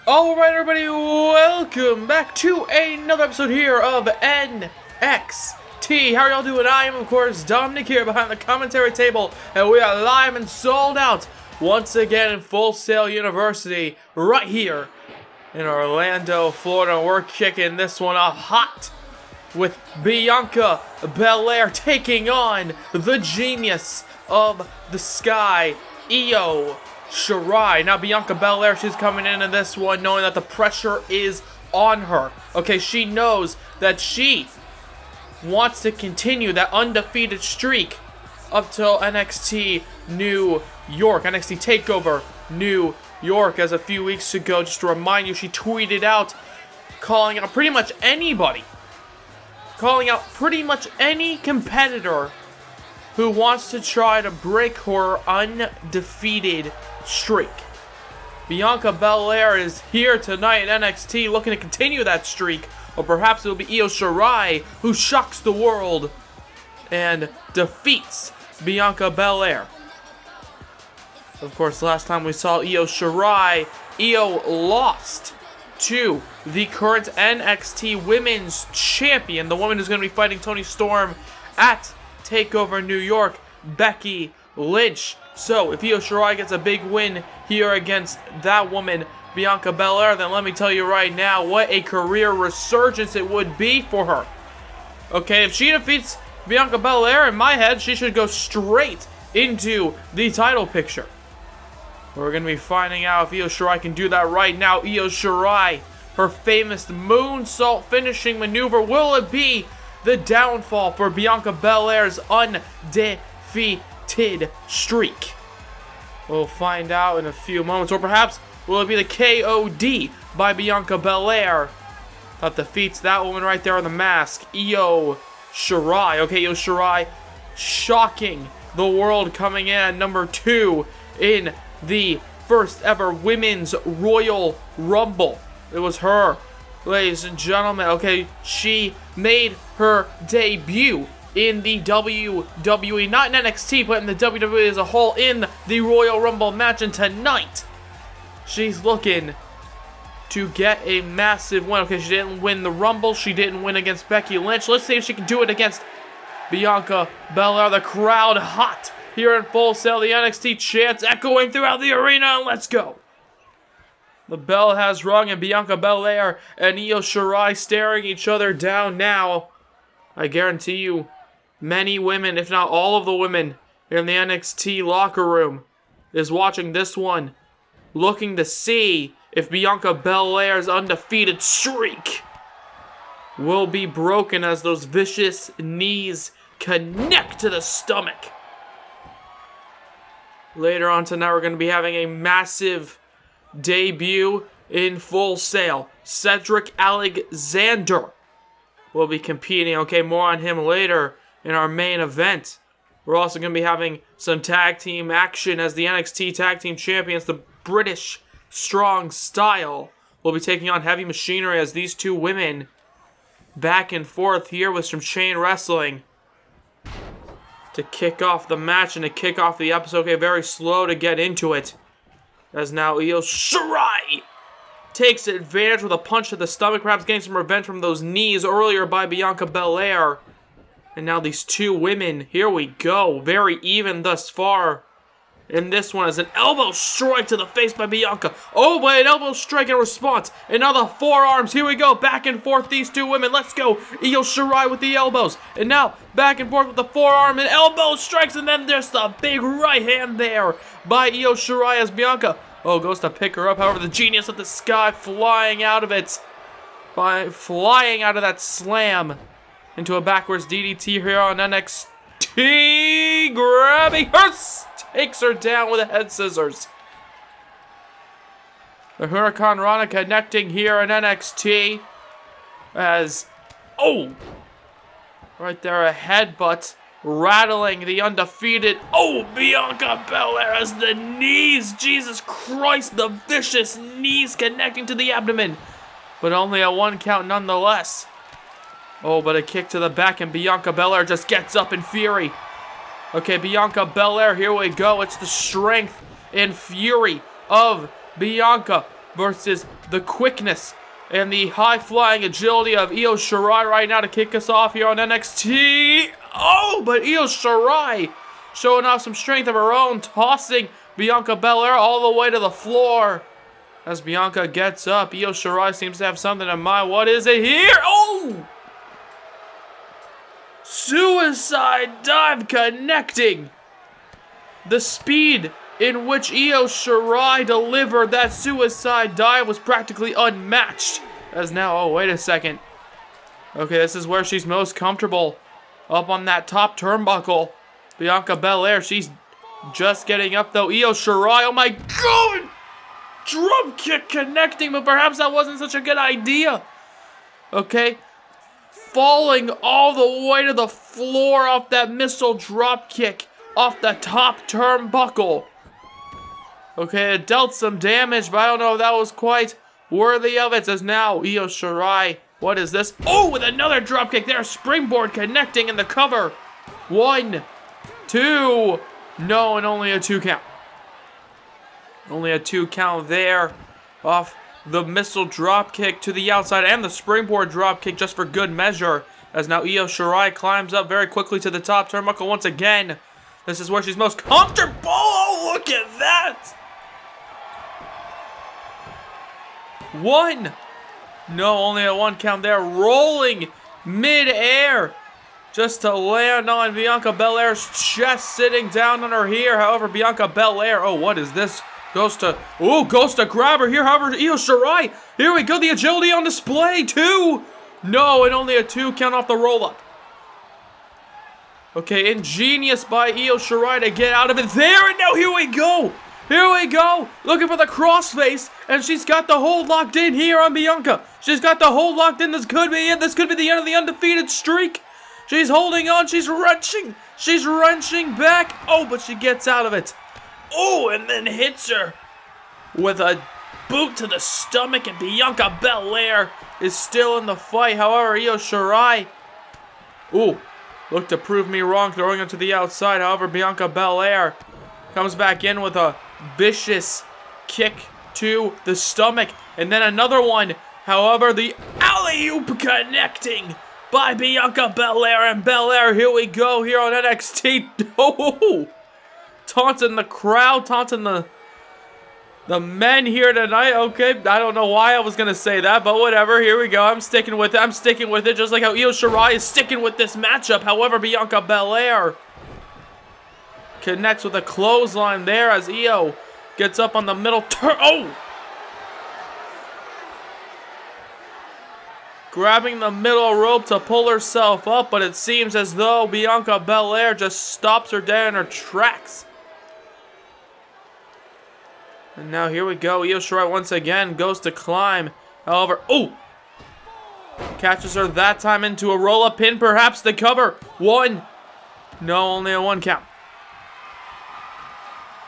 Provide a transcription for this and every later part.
Alright everybody, welcome back to another episode here of NXT. How are y'all doing? I am of course Dominic here behind the commentary table, and we are live and sold out once again in Full Sail University right here in Orlando, Florida. We're kicking this one off hot with Bianca Belair taking on the genius of the sky, Io Shirai. Now Bianca Belair, she's coming into this one knowing that the pressure is on her. Okay, she knows that she wants to continue that undefeated streak up till NXT New York, NXT TakeOver New York. As a few weeks ago, just to remind you, she tweeted out calling out pretty much anybody, calling out pretty much any competitor who wants to try to break her undefeated streak. Bianca Belair is here tonight in NXT looking to continue that streak, or perhaps it will be Io Shirai who shocks the world and defeats Bianca Belair. Of course, last time we saw Io Shirai, Io lost to the current NXT Women's Champion, the woman who's going to be fighting Toni Storm at TakeOver New York, Becky Lynch. So, if Io Shirai gets a big win here against that woman, Bianca Belair, then let me tell you right now, what a career resurgence it would be for her. Okay, if she defeats Bianca Belair, in my head, she should go straight into the title picture. We're going to be finding out if Io Shirai can do that right now. Io Shirai, her famous moonsault finishing maneuver, will it be the downfall for Bianca Belair's undefeated streak? We'll find out in a few moments. Or perhaps will it be the KOD by Bianca Belair that defeats that woman right there on the mask, Io Shirai. Okay, Io Shirai shocking the world, coming in at number 2 in the first ever Women's Royal Rumble. It was her, ladies and gentlemen. Okay, she made her debut in the WWE, not in NXT, but in the WWE as a whole, in the Royal Rumble match. And tonight, she's looking to get a massive win. Okay, she didn't win the Rumble. She didn't win against Becky Lynch. Let's see if she can do it against Bianca Belair. The crowd hot here in Full Sail. The NXT chants echoing throughout the arena. And let's go. The bell has rung, and Bianca Belair and Io Shirai staring each other down now. I guarantee you, many women, if not all of the women in the NXT locker room, is watching this one, looking to see if Bianca Belair's undefeated streak will be broken as those vicious knees connect to the stomach. Later on tonight, we're going to be having a massive debut in Full Sail. Cedric Alexander will be competing. Okay, more on him later in our main event. We're also going to be having some tag team action as the NXT Tag Team Champions, the British Strong Style, will be taking on Heavy Machinery as these two women back and forth here with some chain wrestling to kick off the match and to kick off the episode. Okay, very slow to get into it, as now Io Shirai takes advantage with a punch to the stomach, perhaps getting some revenge from those knees earlier by Bianca Belair. And now these two women, here we go, very even thus far in this one, as an elbow strike to the face by Bianca. Oh, but an elbow strike in response. And now the forearms, here we go, back and forth, these two women. Let's go, Io Shirai with the elbows. And now back and forth with the forearm and elbow strikes, and then there's the big right hand there by Io Shirai as Bianca goes to pick her up. However, the genius of the sky flying out of it, flying out of that slam into a backwards DDT here on NXT, grabbing her, takes her down with a head scissors. The Hurricane Rana connecting here in NXT as, right there, a headbutt rattling the undefeated, Bianca Belair as the knees, Jesus Christ, the vicious knees connecting to the abdomen, but only a 1 count nonetheless. But a kick to the back, and Bianca Belair just gets up in fury. Okay, Bianca Belair, here we go. It's the strength and fury of Bianca versus the quickness and the high-flying agility of Io Shirai right now to kick us off here on NXT. Oh, but Io Shirai showing off some strength of her own, tossing Bianca Belair all the way to the floor. As Bianca gets up, Io Shirai seems to have something in mind. What is it here? Oh! Suicide dive connecting. The speed in which Io Shirai delivered that suicide dive was practically unmatched. As now, oh, wait a second. Okay, this is where she's most comfortable. Up on that top turnbuckle. Bianca Belair, she's just getting up though. Io Shirai, oh my god! Drum kick connecting, but perhaps that wasn't such a good idea. Okay. Falling all the way to the floor off that missile drop kick. Off the top turnbuckle. Okay, it dealt some damage, but I don't know if that was quite worthy of it. As now, Io Shirai, what is this? Oh, with another dropkick there. Springboard connecting in the cover. 1, 2. No, and only a 2 count. Only a 2 count there. Off the missile dropkick to the outside and the springboard dropkick just for good measure. As now Io Shirai climbs up very quickly to the top turnbuckle once again. This is where she's most comfortable. Oh, look at that. 1. No, only a 1 count there. Rolling mid-air just to land on Bianca Belair's chest, sitting down on her here. However, Bianca Belair, oh, what is this? Goes to grab her here. However, Io Shirai, here we go. The agility on display. 2. No, and only a 2 count off the roll-up. Okay, ingenious by Io Shirai to get out of it there. And now here we go. Here we go. Looking for the crossface. And she's got the hold locked in here on Bianca. She's got the hold locked in. This could be it. This could be the end of the undefeated streak. She's holding on. She's wrenching. She's wrenching back. Oh, but she gets out of it. Oh, and then hits her with a boot to the stomach. And Bianca Belair is still in the fight. However, Io Shirai, looked to prove me wrong, throwing it to the outside. However, Bianca Belair comes back in with a vicious kick to the stomach. And then another one. However, the alley-oop connecting by Bianca Belair. And Belair, here we go here on NXT. Oh, taunting the crowd, taunting the men here tonight. Okay, I don't know why I was going to say that, but whatever. Here we go. I'm sticking with it. I'm sticking with it, just like how Io Shirai is sticking with this matchup. However, Bianca Belair connects with a clothesline there as Io gets up on the middle turn. Oh! Grabbing the middle rope to pull herself up, but it seems as though Bianca Belair just stops her dead in her tracks. And now here we go. Io Shirai once again goes to climb. However, catches her that time into a roll-up pin. Perhaps the cover. 1. No, only a 1 count.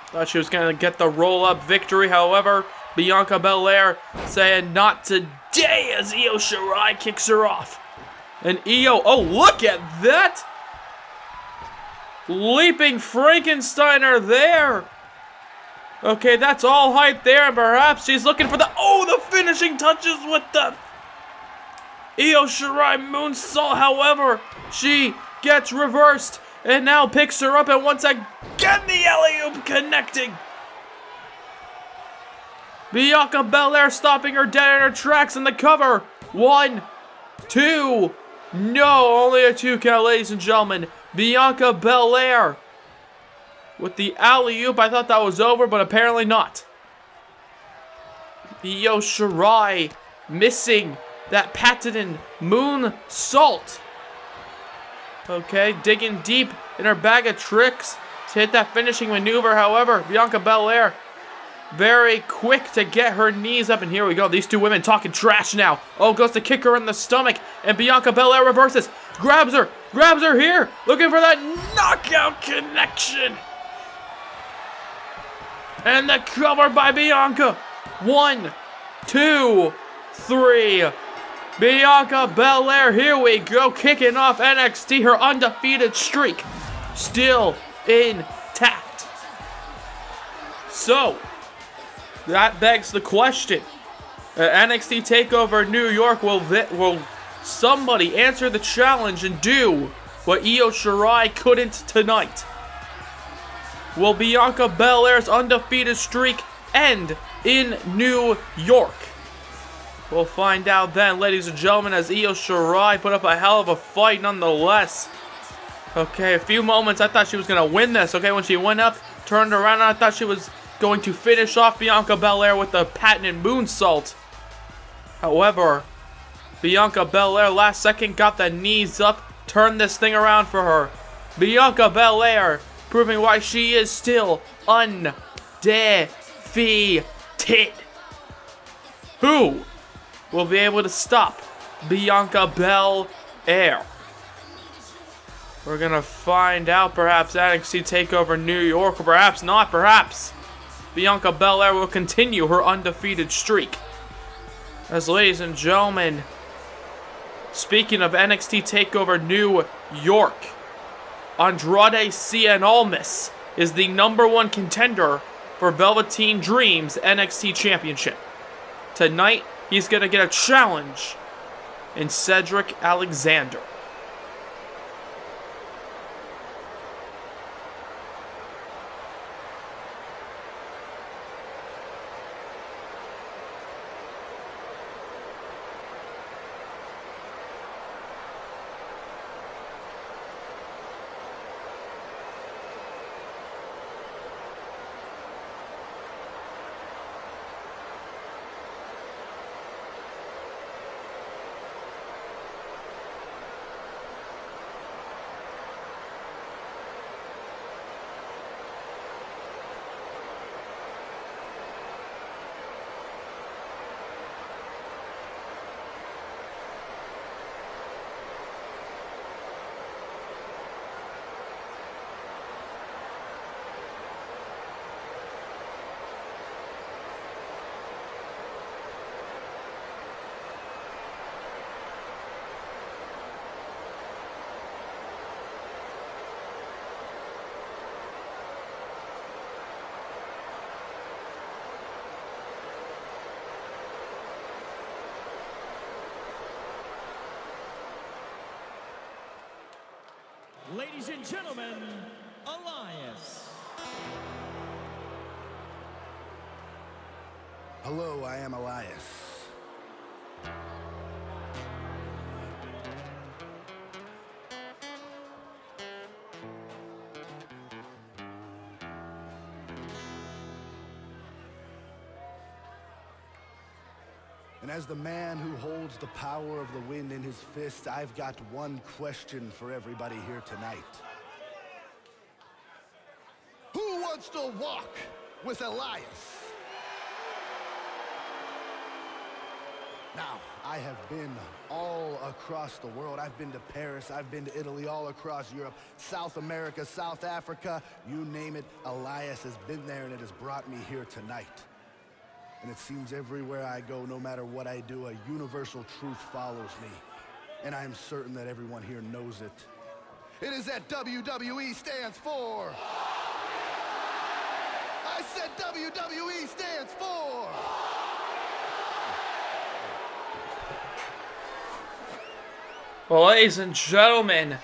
Thought she was going to get the roll-up victory. However, Bianca Belair saying not today as Io Shirai kicks her off. And Io, oh, look at that. Leaping Frankensteiner there. Okay, that's all hype there, and perhaps she's looking for the finishing touches with the Io Shirai moonsault. However, she gets reversed and now picks her up, and once again the alley-oop connecting. Bianca Belair stopping her dead in her tracks in the cover. 1, 2, no, only a 2 count, ladies and gentlemen. Bianca Belair with the alley-oop. I thought that was over, but apparently not. Io Shirai missing that patented moonsault. Okay, digging deep in her bag of tricks to hit that finishing maneuver. However, Bianca Belair very quick to get her knees up. And here we go. These two women talking trash now. Oh, goes to kick her in the stomach. And Bianca Belair reverses. Grabs her here. Looking for that knockout connection. And the cover by Bianca. 1, 2, 3. Bianca Belair, here we go. Kicking off NXT. Her undefeated streak still intact. So, that begs the question. NXT TakeOver New York, will somebody answer the challenge and do what Io Shirai couldn't tonight? Will Bianca Belair's undefeated streak end in New York? We'll find out then, ladies and gentlemen, as Io Shirai put up a hell of a fight nonetheless. Okay, a few moments, I thought she was going to win this. Okay, when she went up, turned around, and I thought she was going to finish off Bianca Belair with the patented moonsault. However, Bianca Belair last second got the knees up, turned this thing around for her. Bianca Belair proving why she is still undefeated. Who will be able to stop Bianca Belair? We're going to find out. Perhaps NXT TakeOver New York, or perhaps not. Perhaps Bianca Belair will continue her undefeated streak. As ladies and gentlemen, speaking of NXT TakeOver New York, Andrade Cien Almas is the #1 contender for Velveteen Dream's NXT Championship. Tonight, he's going to get a challenge in Cedric Alexander. Ladies and gentlemen, Elias. Hello, I am Elias. And as the man who holds the power of the wind in his fist, I've got one question for everybody here tonight. Who wants to walk with Elias? Now, I have been all across the world. I've been to Paris, I've been to Italy, all across Europe, South America, South Africa, you name it, Elias has been there, and it has brought me here tonight. And it seems everywhere I go, no matter what I do, a universal truth follows me. And I am certain that everyone here knows it. It is that WWE stands for. I said WWE stands for. Well, ladies and gentlemen,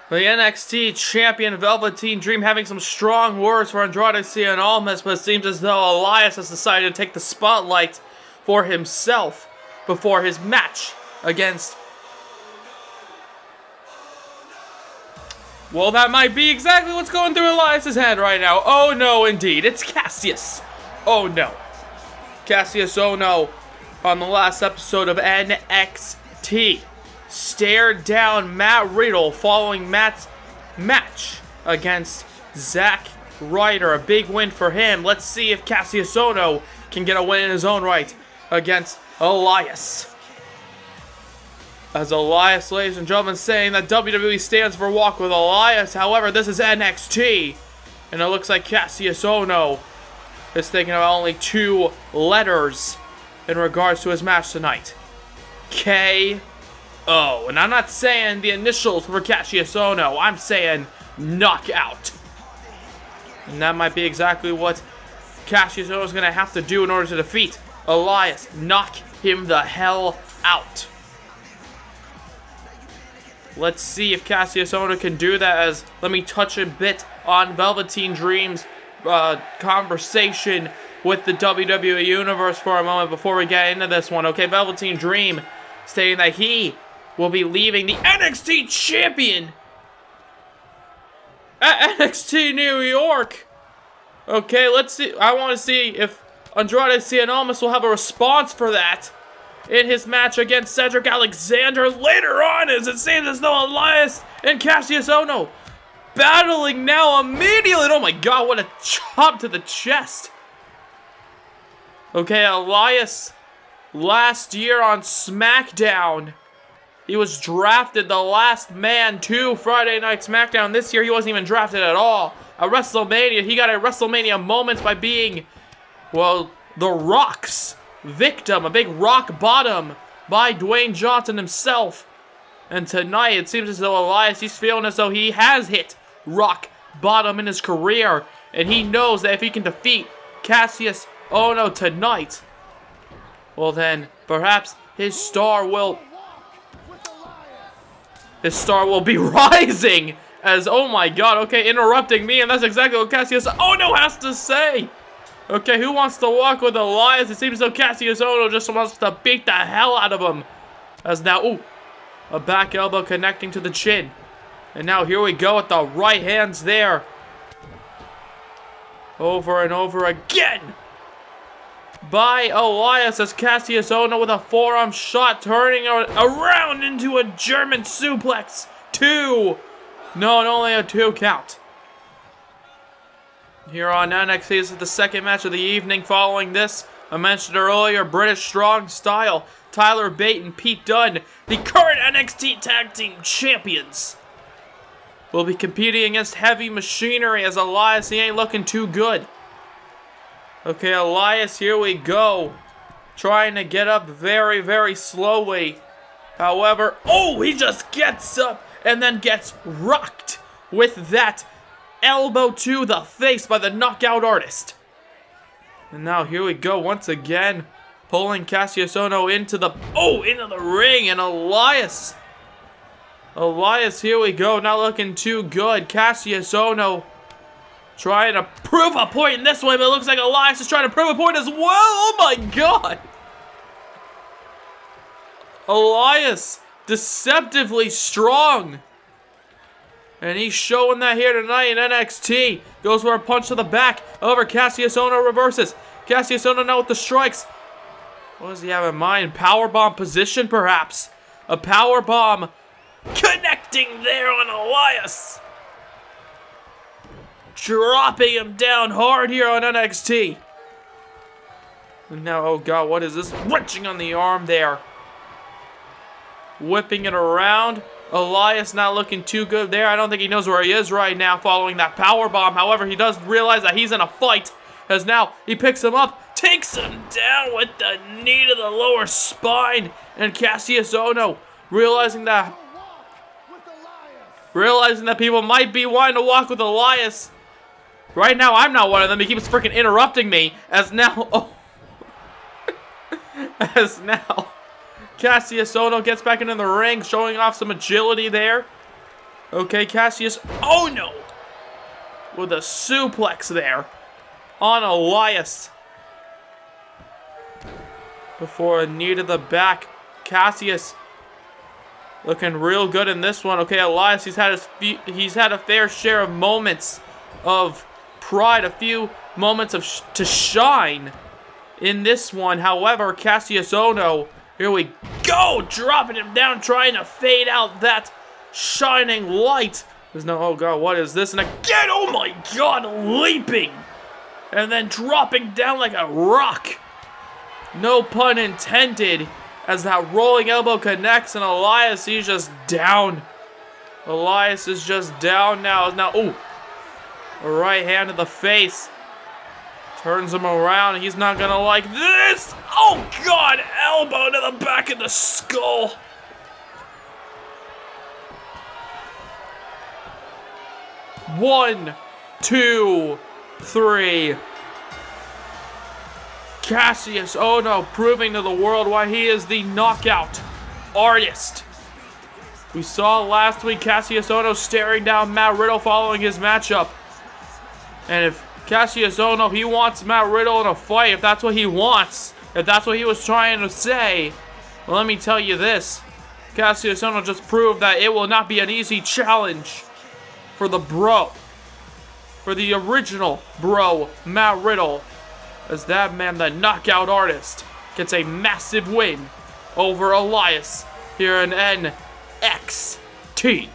the NXT champion Velveteen Dream having some strong words for Andrade Cien Almas, but it seems as though Elias has decided to take the spotlight for himself before his match against... Well, that might be exactly what's going through Elias' head right now. Oh no, indeed. It's Kassius. Oh no. Kassius Ohno on the last episode of NXT stared down Matt Riddle following Matt's match against Zack Ryder. A big win for him. Let's see if Kassius Ohno can get a win in his own right against Elias. As Elias, ladies and gentlemen, saying that WWE stands for Walk with Elias. However, this is NXT, and it looks like Kassius Ohno is thinking about only 2 letters in regards to his match tonight. K.O. And I'm not saying the initials for Kassius Ohno. I'm saying knockout. And that might be exactly what Kassius Ohno is going to have to do in order to defeat Elias, knock him the hell out. Let's see if Kassius Ohno can do that, as let me touch a bit on Velveteen Dream's conversation with the WWE Universe for a moment before we get into this one. Okay, Velveteen Dream stating that he will be leaving the NXT champion at NXT New York. Okay, let's see. I want to see if Andrade Cien Almas will have a response for that in his match against Cedric Alexander later on, as it seems as though Elias and Kassius Ohno battling now immediately. Oh my god, what a chop to the chest. Okay, Elias, last year on SmackDown, he was drafted the last man to Friday Night SmackDown. This year, he wasn't even drafted at all. At WrestleMania, he got a WrestleMania moment by being, well, The Rock's victim, a big rock bottom by Dwayne Johnson himself. And tonight, it seems as though Elias, he's feeling as though he has hit rock bottom in his career. And he knows that if he can defeat Kassius Ohno tonight, well then, perhaps his star will be rising. As, oh my god, okay, interrupting me, and that's exactly what Kassius Ohno has to say. Okay, who wants to walk with Elias? It seems as though Kassius Ohno just wants to beat the hell out of him. As now, ooh, a back elbow connecting to the chin. And now here we go with the right hands there. Over and over again by Elias, as Kassius Ohno with a forearm shot turning around into a German suplex. Two. No, and only a 2 count. Here on NXT, this is the second match of the evening. Following this, I mentioned earlier, British Strong Style, Tyler Bate and Pete Dunne, the current NXT Tag Team Champions, will be competing against Heavy Machinery, as Elias, he ain't looking too good. Okay, Elias, here we go. Trying to get up very, very slowly. However, oh, he just gets up and then gets rocked with that elbow to the face by the knockout artist. And now here we go once again, pulling Kassius Ohno into the ring, and Elias, here we go, not looking too good. Kassius Ohno trying to prove a point in this way, but it looks like Elias is trying to prove a point as well. Oh my god! Elias, deceptively strong. And he's showing that here tonight in NXT. Goes for a punch to the back. However, Kassius Ohno reverses. Kassius Ohno now with the strikes. What does he have in mind? Powerbomb position, perhaps? A powerbomb connecting there on Elias. Dropping him down hard here on NXT. And now, oh god, what is this? Wrenching on the arm there. Whipping it around. Elias not looking too good there. I don't think he knows where he is right now following that powerbomb. However, he does realize that he's in a fight, as now he picks him up, takes him down with the knee to the lower spine. And Kassius Ohno, realizing that people might be wanting to walk with Elias. Right now, I'm not one of them. He keeps freaking interrupting me, as now, Kassius Ohno gets back into the ring, showing off some agility there. Okay, Kassius Ohno with a suplex there on Elias. Before a knee to the back. Kassius looking real good in this one. Okay, Elias, he's had a fair share of moments of pride, a few moments of to shine in this one. However, Kassius Ohno, here we go, dropping him down, trying to fade out that shining light. There's no, oh god, what is this? And again, oh my god, leaping. And then dropping down like a rock. No pun intended, as that rolling elbow connects, and Elias, he's just down. Elias is just down now. Now, ooh, a right hand to the face. Turns him around, and he's not gonna like this. Oh god, elbow to the back of the skull. One, two, three. Kassius Ohno proving to the world why he is the knockout artist. We saw last week Kassius Ohno staring down Matt Riddle following his matchup. And if Kassius Ohno, he wants Matt Riddle in a fight, if that's what he wants, if that's what he was trying to say, well, let me tell you this. Kassius Ohno just proved that it will not be an easy challenge for the bro. For the original bro, Matt Riddle. As that man, the knockout artist, gets a massive win over Elias here in NXT.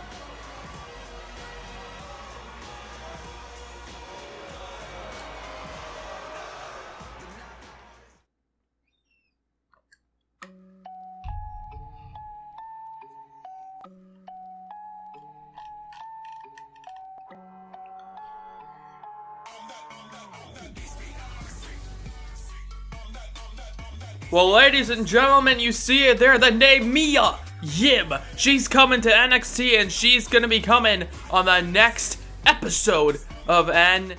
Well, ladies and gentlemen, you see it there, the name Mia Yim. She's coming to NXT, and she's going to be coming on the next episode of NXT.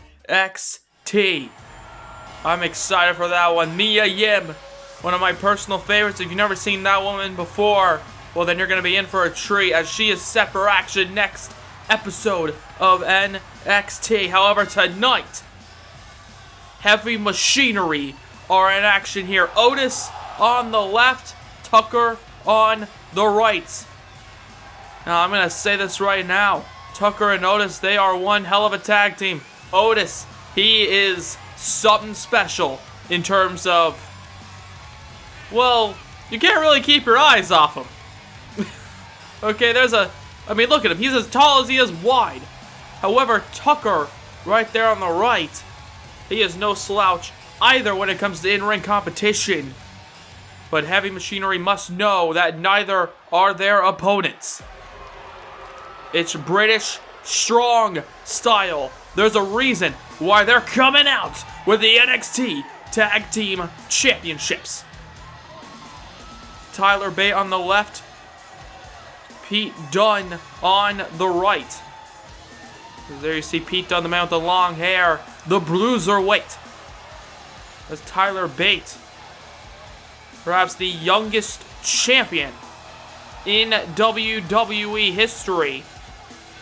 I'm excited for that one. Mia Yim, one of my personal favorites. If you've never seen that woman before, well, then you're going to be in for a treat, as she is set for action next episode of NXT. However, tonight, Heavy Machinery are in action here. Otis on the left, Tucker on the right. Now, I'm going to say this right now. Tucker and Otis, they are one hell of a tag team. Otis, he is something special in terms of, well, you can't really keep your eyes off him. Okay, look at him. He's as tall as he is wide. However, Tucker, right there on the right, he is no slouch either when it comes to in-ring competition. But Heavy Machinery must know that neither are their opponents. It's British strong style. There's a reason why they're coming out with the NXT Tag Team Championships. Tyler Bate on the left, Pete Dunne on the right. There you see Pete Dunne, the man with the long hair, the bruiserweight. As Tyler Bate, perhaps the youngest champion in WWE history.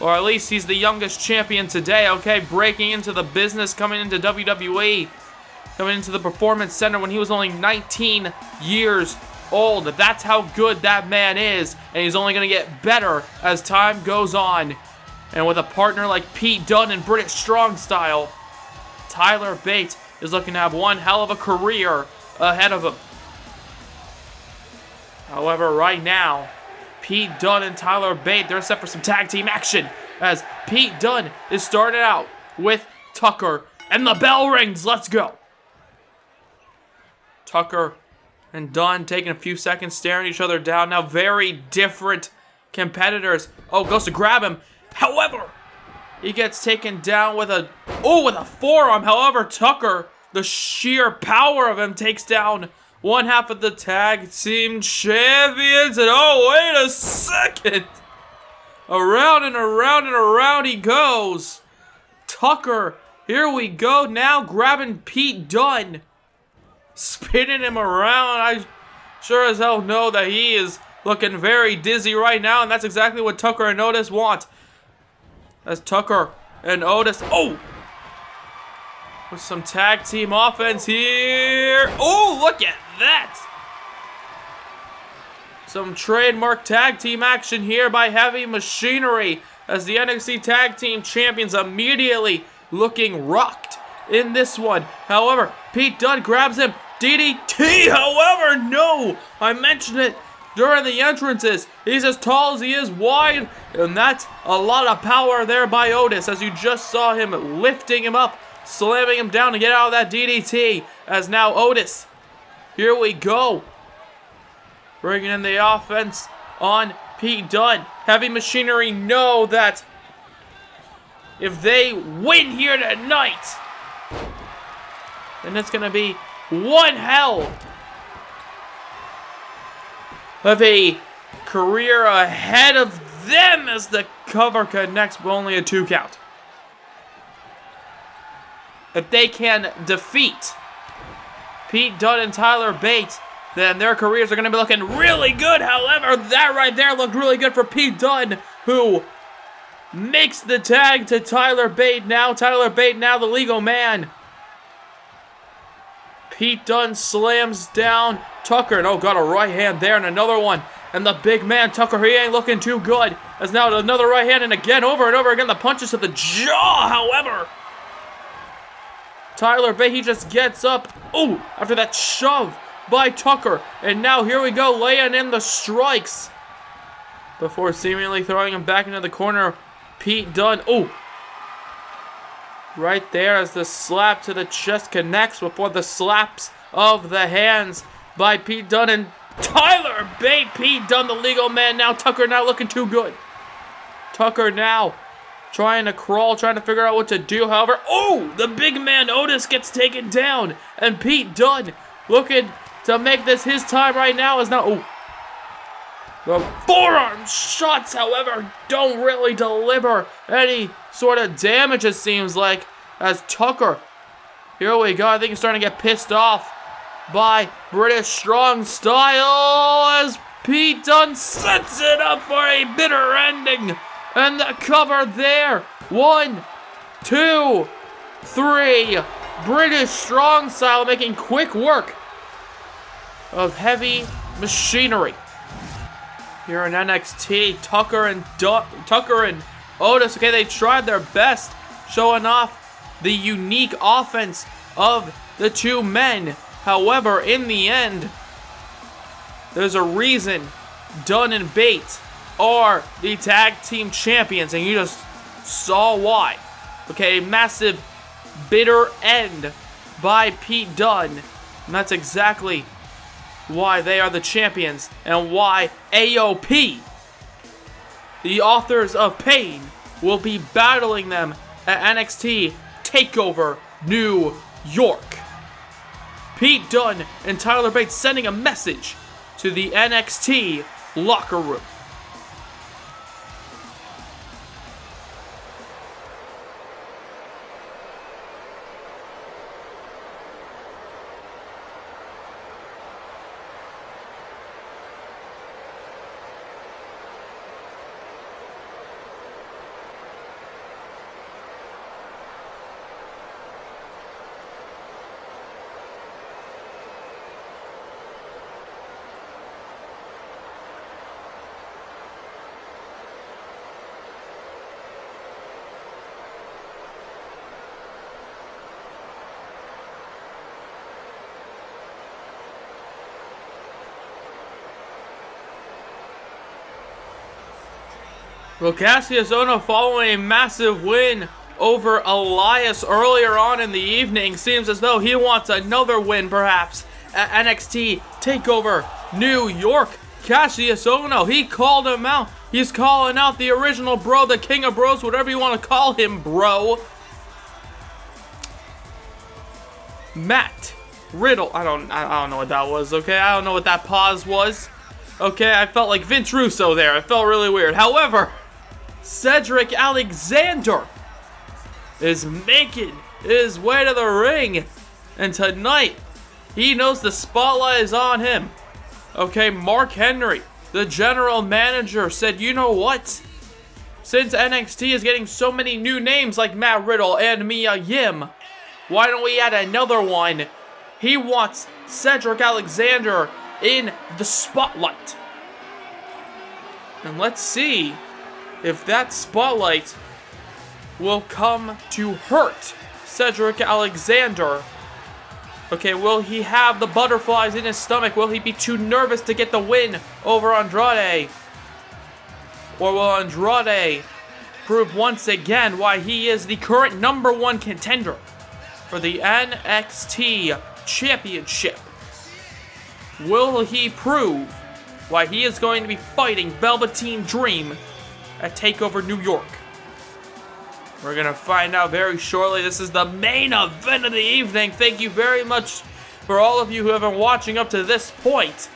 Or at least he's the youngest champion today, okay? Breaking into the business, coming into WWE, coming into the Performance Center when he was only 19 years old. That's how good that man is, and he's only going to get better as time goes on. And with a partner like Pete Dunne in British Strong Style, Tyler Bate is looking to have one hell of a career ahead of him. However, right now, Pete Dunne and Tyler Bate, they're set for some tag team action, as Pete Dunne is starting out with Tucker, and the bell rings. Let's go. Tucker and Dunne taking a few seconds, staring each other down. Now, very different competitors. Oh, goes to grab him. However, he gets taken down with a forearm. However, Tucker, the sheer power of him, takes down one half of the tag team champions. And oh, wait a second. Around and around and around he goes. Tucker, here we go now, grabbing Pete Dunne. Spinning him around. I sure as hell know that he is looking very dizzy right now. And that's exactly what Tucker and Otis want. As Tucker and Otis, with some tag team offense here. Oh, look at that. Some trademark tag team action here by Heavy Machinery, as the NXT Tag Team Champions immediately looking rocked in this one. However, Pete Dunne grabs him. DDT, however, no. I mentioned it during the entrances. He's as tall as he is wide, and that's a lot of power there by Otis, as you just saw him lifting him up, slamming him down to get out of that DDT, as now Otis, here we go, bringing in the offense on Pete Dunne. Heavy Machinery know that if they win here tonight, then it's going to be one hell of a career ahead of them, as the cover connects but only a 2 count. If they can defeat Pete Dunne and Tyler Bate, then their careers are going to be looking really good. However, that right there looked really good for Pete Dunne, who makes the tag to Tyler Bate now. Tyler Bate now the legal man. Pete Dunne slams down Tucker, and oh, got a right hand there, and another one. And the big man, Tucker, he ain't looking too good. As now another right hand, and again, over and over again, the punches to the jaw. However, Tyler Bate, he just gets up. Ooh, after that shove by Tucker. And now here we go, laying in the strikes. Before seemingly throwing him back into the corner, Pete Dunne. Ooh. Right there as the slap to the chest connects before the slaps of the hands by Pete Dunne and Tyler Bate. Pete Dunne, the legal man now. Tucker not looking too good. Tucker now trying to crawl, trying to figure out what to do. However, oh, the big man Otis gets taken down. And Pete Dunne looking to make this his time right now is now, oh. The forearm shots, however, don't really deliver any sort of damage, it seems like, as Tucker, here we go, I think he's starting to get pissed off by British Strong Style as Pete Dunne sets it up for a bitter ending. And the cover there. 1, 2, 3. British Strong Style making quick work of heavy machinery. Here in NXT, Tucker and Otis, okay, they tried their best, showing off the unique offense of the two men. However, in the end, there's a reason Dunne and Bate are the tag team champions, and you just saw why. Okay, massive bitter end by Pete Dunne, and that's exactly why they are the champions, and why AOP, the authors of pain, will be battling them at NXT TakeOver New York. Pete Dunne and Tyler Bate sending a message to the NXT locker room. Well, Kassius Ohno, following a massive win over Elias earlier on in the evening, seems as though he wants another win perhaps at NXT TakeOver New York. Kassius Ohno, he called him out. He's calling out the original bro, the king of bros, whatever you want to call him, bro. Matt Riddle. I don't know what that was, okay? I don't know what that pause was. Okay, I felt like Vince Russo there. It felt really weird. However, Cedric Alexander is making his way to the ring. And tonight, he knows the spotlight is on him. Okay, Mark Henry, the general manager, said, you know what? Since NXT is getting so many new names like Matt Riddle and Mia Yim, why don't we add another one? He wants Cedric Alexander in the spotlight. And let's see if that spotlight will come to hurt Cedric Alexander. Okay, will he have the butterflies in his stomach? Will he be too nervous to get the win over Andrade? Or will Andrade prove once again why he is the current #1 contender for the NXT Championship? Will he prove why he is going to be fighting Velveteen Dream at TakeOver New York? We're going to find out very shortly. This is the main event of the evening. Thank you very much for all of you who have been watching up to this point.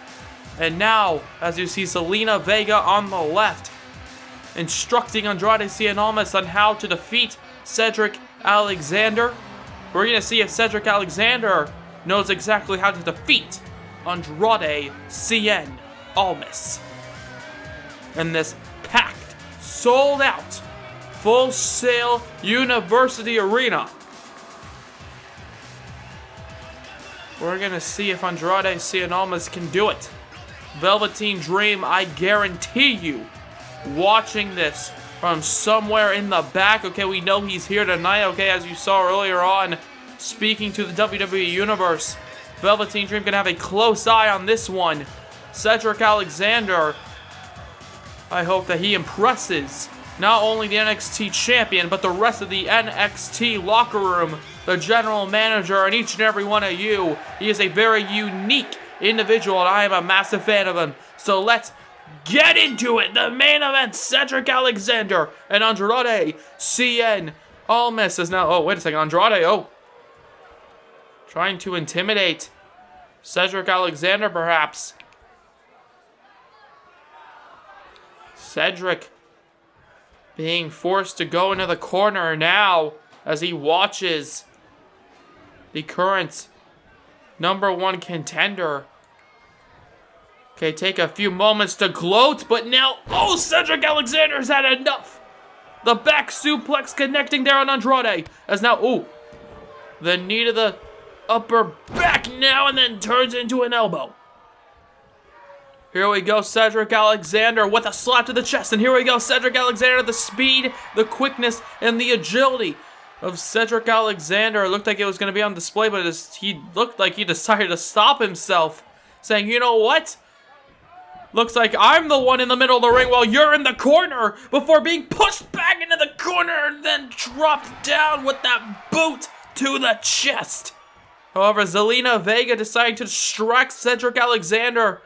And now, as you see Zelina Vega on the left, instructing Andrade Cien Almas on how to defeat Cedric Alexander. We're going to see if Cedric Alexander knows exactly how to defeat Andrade Cien Almas. In this packed, sold out, Full Sail University Arena. We're gonna see if Andrade Cien Almas can do it. Velveteen Dream, I guarantee you, watching this from somewhere in the back. Okay, we know he's here tonight, okay, as you saw earlier on, speaking to the WWE Universe. Velveteen Dream gonna have a close eye on this one. Cedric Alexander, I hope that he impresses not only the NXT champion, but the rest of the NXT locker room, the general manager, and each and every one of you. He is a very unique individual, and I am a massive fan of him. So let's get into it. The main event, Cedric Alexander and Andrade Cien Almas is now... Oh, wait a second. Andrade, trying to intimidate Cedric Alexander, perhaps. Cedric being forced to go into the corner now as he watches the current #1 contender. Okay, take a few moments to gloat, but now, Cedric Alexander's had enough. The back suplex connecting there on Andrade, as now, the knee to the upper back now, and then turns into an elbow. Here we go, Cedric Alexander with a slap to the chest, and here we go, Cedric Alexander, the speed, the quickness, and the agility of Cedric Alexander. It looked like it was going to be on display, but he looked like he decided to stop himself, saying, you know what? Looks like I'm the one in the middle of the ring while you're in the corner, before being pushed back into the corner and then dropped down with that boot to the chest. However, Zelina Vega deciding to distract Cedric Alexander.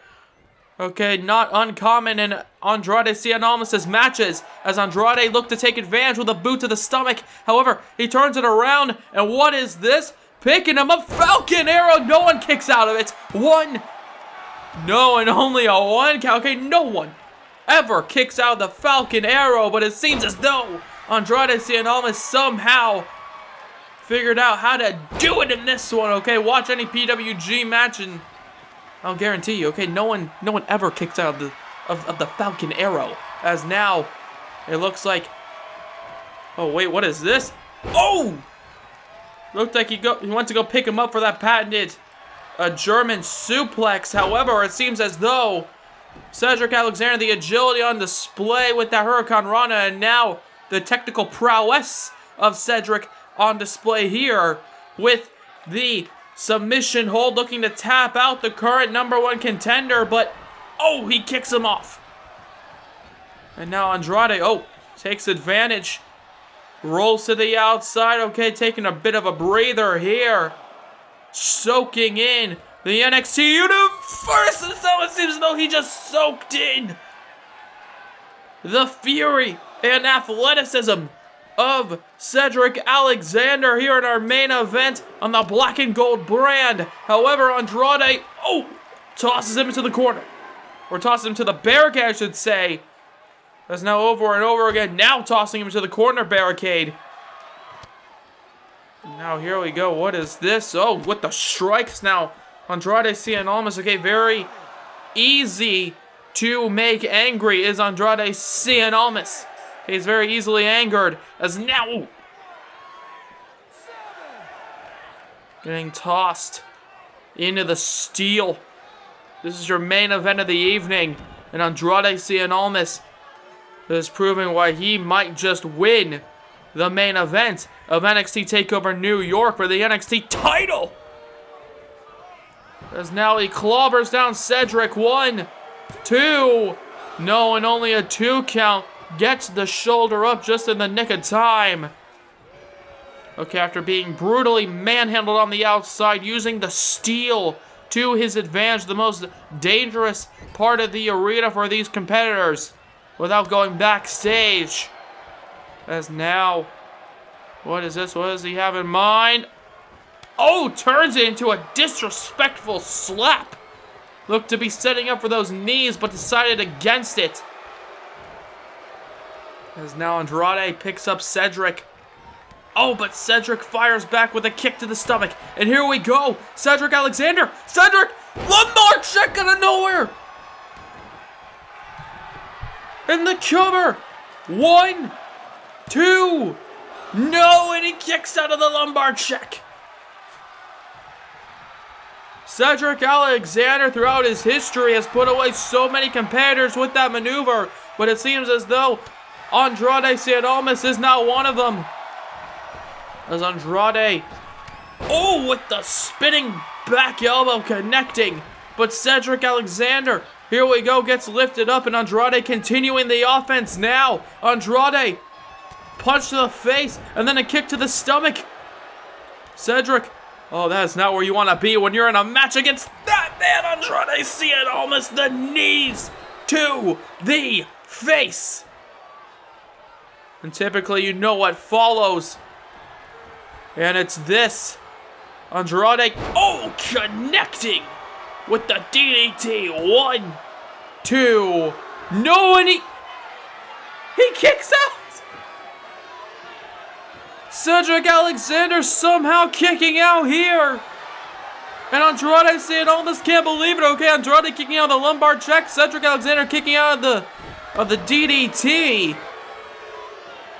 Okay, not uncommon in Andrade Cien Almas' matches, as Andrade looked to take advantage with a boot to the stomach. However, he turns it around, and what is this? Picking him up, Falcon Arrow. No one kicks out of it. No, and only a 1 count. Okay, no one ever kicks out the Falcon Arrow, but it seems as though Andrade Cien Almas somehow figured out how to do it in this one. Okay, watch any PWG match and I'll guarantee you, okay, no one ever kicks out of the Falcon Arrow. As now, it looks like... Oh, wait, what is this? Looked like he went to go pick him up for that patented German suplex. However, it seems as though Cedric Alexander, the agility on display with that Hurricane Rana, and now the technical prowess of Cedric on display here with the submission hold, looking to tap out the current #1 contender, but he kicks him off. And now Andrade, takes advantage, rolls to the outside. Okay, taking a bit of a breather here, soaking in the NXT Universe. And so it seems as though he just soaked in the fury and athleticism of Cedric Alexander here in our main event on the black and gold brand. However, Andrade, tosses him into the corner. Or tosses him to the barricade, I should say. That's now over and over again. Now tossing him to the corner barricade. Now here we go. What is this? With the strikes now. Andrade Cien Almas. Okay, very easy to make angry is Andrade Cien Almas. He's very easily angered, as now getting tossed into the steel. This is your main event of the evening, and Andrade Cien Almas is proving why he might just win the main event of NXT TakeOver New York for the NXT title. As now he clobbers down Cedric. 1, 2, no, and only a 2 count. Gets the shoulder up just in the nick of time. Okay, after being brutally manhandled on the outside, using the steel to his advantage, the most dangerous part of the arena for these competitors, without going backstage. As now, what is this? What does he have in mind? Turns it into a disrespectful slap. Looked to be setting up for those knees, but decided against it. As now Andrade picks up Cedric. Oh, but Cedric fires back with a kick to the stomach. And here we go. Cedric Alexander. Cedric! Lumbar check out of nowhere! And the cover. 1, 2. No, and he kicks out of the lumbar check. Cedric Alexander, throughout his history, has put away so many competitors with that maneuver. But it seems as though Andrade Cien Almas is not one of them. As Andrade, oh, with the spinning back elbow connecting. But Cedric Alexander, here we go, gets lifted up, and Andrade continuing the offense now. Andrade, punch to the face, and then a kick to the stomach. Cedric, oh, that is not where you want to be when you're in a match against that man, Andrade Cien Almas. The knees to the face. And typically you know what follows. And it's this. Andrade, oh, connecting with the DDT. 1, 2. No, and he kicks out. Cedric Alexander somehow kicking out here. And Andrade Cien Almas can't believe it. Okay, Andrade kicking out of the lumbar check. Cedric Alexander kicking out of the DDT.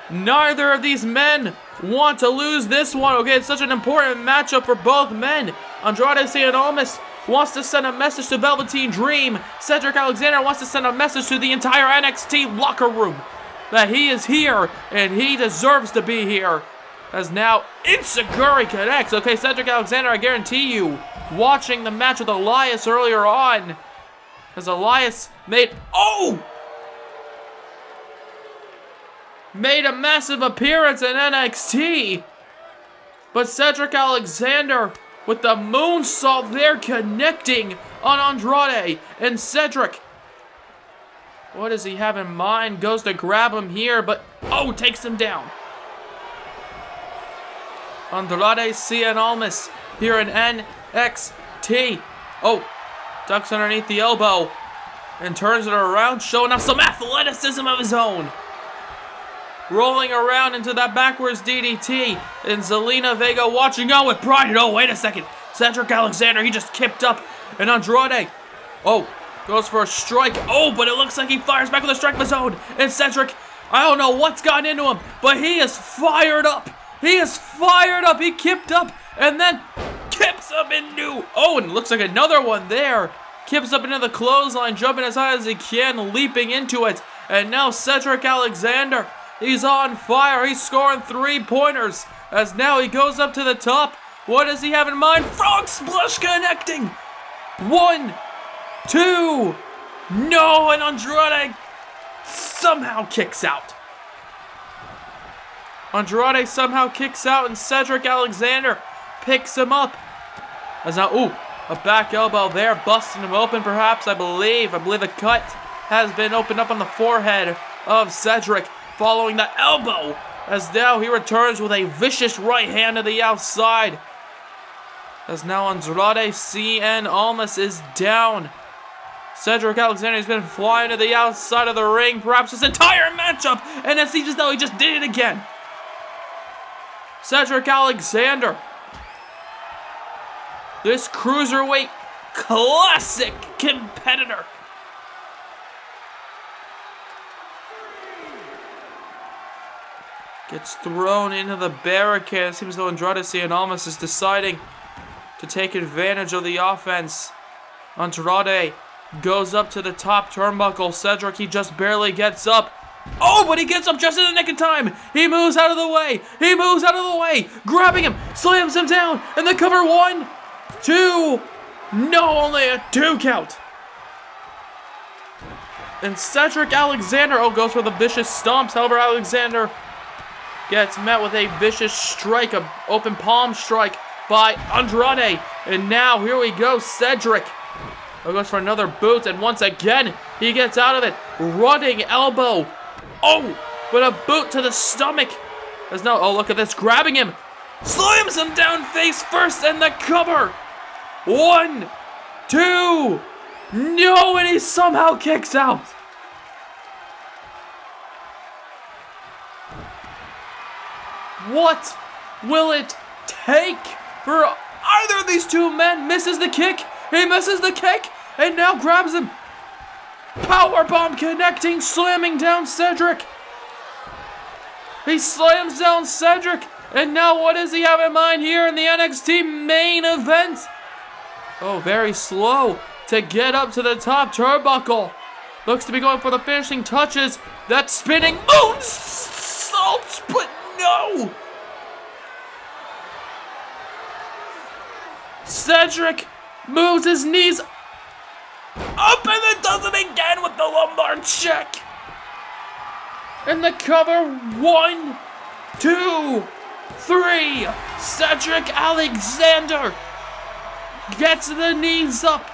Neither of these men want to lose this one. Okay, it's such an important matchup for both men. Andrade Cien Almas wants to send a message to Velveteen Dream. Cedric Alexander wants to send a message to the entire NXT locker room that he is here and he deserves to be here. As now Insecurity connects. Okay, Cedric Alexander, I guarantee you, watching the match with Elias earlier on, as Elias made a massive appearance in NXT. But Cedric Alexander with the moonsault there connecting on Andrade. And Cedric, what does he have in mind? Goes to grab him here, but takes him down. Andrade Cien Almas here in NXT. Ducks underneath the elbow and turns it around, showing off some athleticism of his own. Rolling around into that backwards DDT. And Zelina Vega watching on with pride. Oh, wait a second. Cedric Alexander, he just kicked up. And Andrade, goes for a strike. But it looks like he fires back with a strike of his own. And Cedric, I don't know what's gotten into him, but he is fired up. He is fired up. He kipped up and then kips up into. And looks like another one there. Kips up into the clothesline, jumping as high as he can, leaping into it. And now Cedric Alexander, he's on fire. He's scoring 3-pointers. As now he goes up to the top. What does he have in mind? Frog splash connecting. 1, 2. No, and Andrade somehow kicks out. Andrade somehow kicks out, and Cedric Alexander picks him up. As now, a back elbow there, busting him open perhaps, I believe. The cut has been opened up on the forehead of Cedric, following the elbow, as now he returns with a vicious right hand to the outside. As now Andrade Cien Almas is down. Cedric Alexander has been flying to the outside of the ring, perhaps this entire matchup, and it seems as though he just did it again. Cedric Alexander, this cruiserweight classic competitor, gets thrown into the barricade. It seems as though Andrade Cien Almas is deciding to take advantage of the offense. Andrade goes up to the top turnbuckle. Cedric, he just barely gets up. But he gets up just in the nick of time. He moves out of the way. Grabbing him, slams him down, and the cover. 1, 2. No, only a 2 count. And Cedric Alexander, goes for the vicious stomps. However, Alexander gets met with a vicious strike, an open palm strike by Andrade. And now, here we go, Cedric goes for another boot, and once again, he gets out of it. Running elbow. But a boot to the stomach. There's no, look at this, grabbing him. Slams him down face first, and the cover. 1, 2. No, and he somehow kicks out. What will it take for either of these two men? Misses the kick. He misses the kick and now grabs him. Powerbomb connecting, slamming down Cedric. He slams down Cedric. And now what does he have in mind here in the NXT main event? Oh, very slow to get up to the top turnbuckle. Looks to be going for the finishing touches. That spinning moonsault, but no! Cedric moves his knees up and then does it again with the lumbar check. And the cover, 1, 2, 3. Cedric Alexander gets the knees up.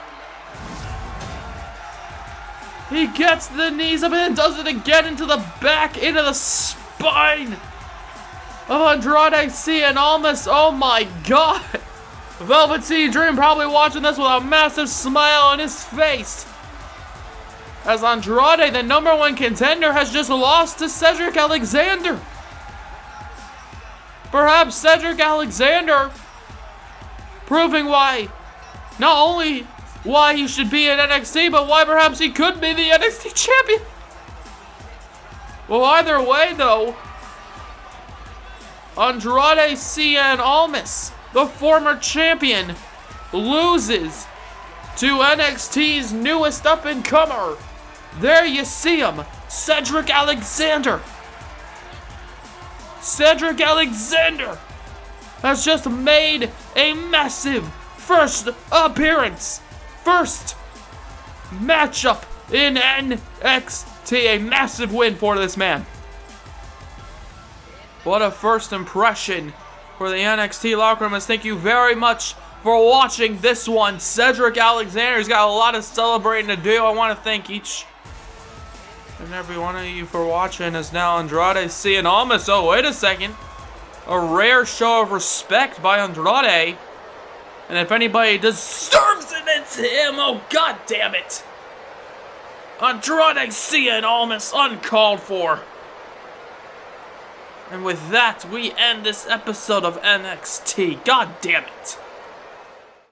He gets the knees up and then does it again into the back, into the spine of Andrade Cien Almas. Oh my god. Velveteen Dream probably watching this with a massive smile on his face. As Andrade, the #1 contender, has just lost to Cedric Alexander. Perhaps Cedric Alexander proving why, not only why he should be in NXT, but why perhaps he could be the NXT champion. Well, either way though, Andrade Cien Almas, the former champion, loses to NXT's newest up-and-comer. There you see him, Cedric Alexander. Cedric Alexander has just made a massive first appearance, first matchup in NXT. A massive win for this man. What a first impression for the NXT locker room. Thank you very much for watching this one. Cedric Alexander's got a lot of celebrating to do. I want to thank each and every one of you for watching. As now Andrade Cien Almas. Oh, wait a second. A rare show of respect by Andrade. And if anybody deserves it, it's him. Oh, god damn it. Andrade Cien Almas, uncalled for. And with that, we end this episode of NXT. God damn it.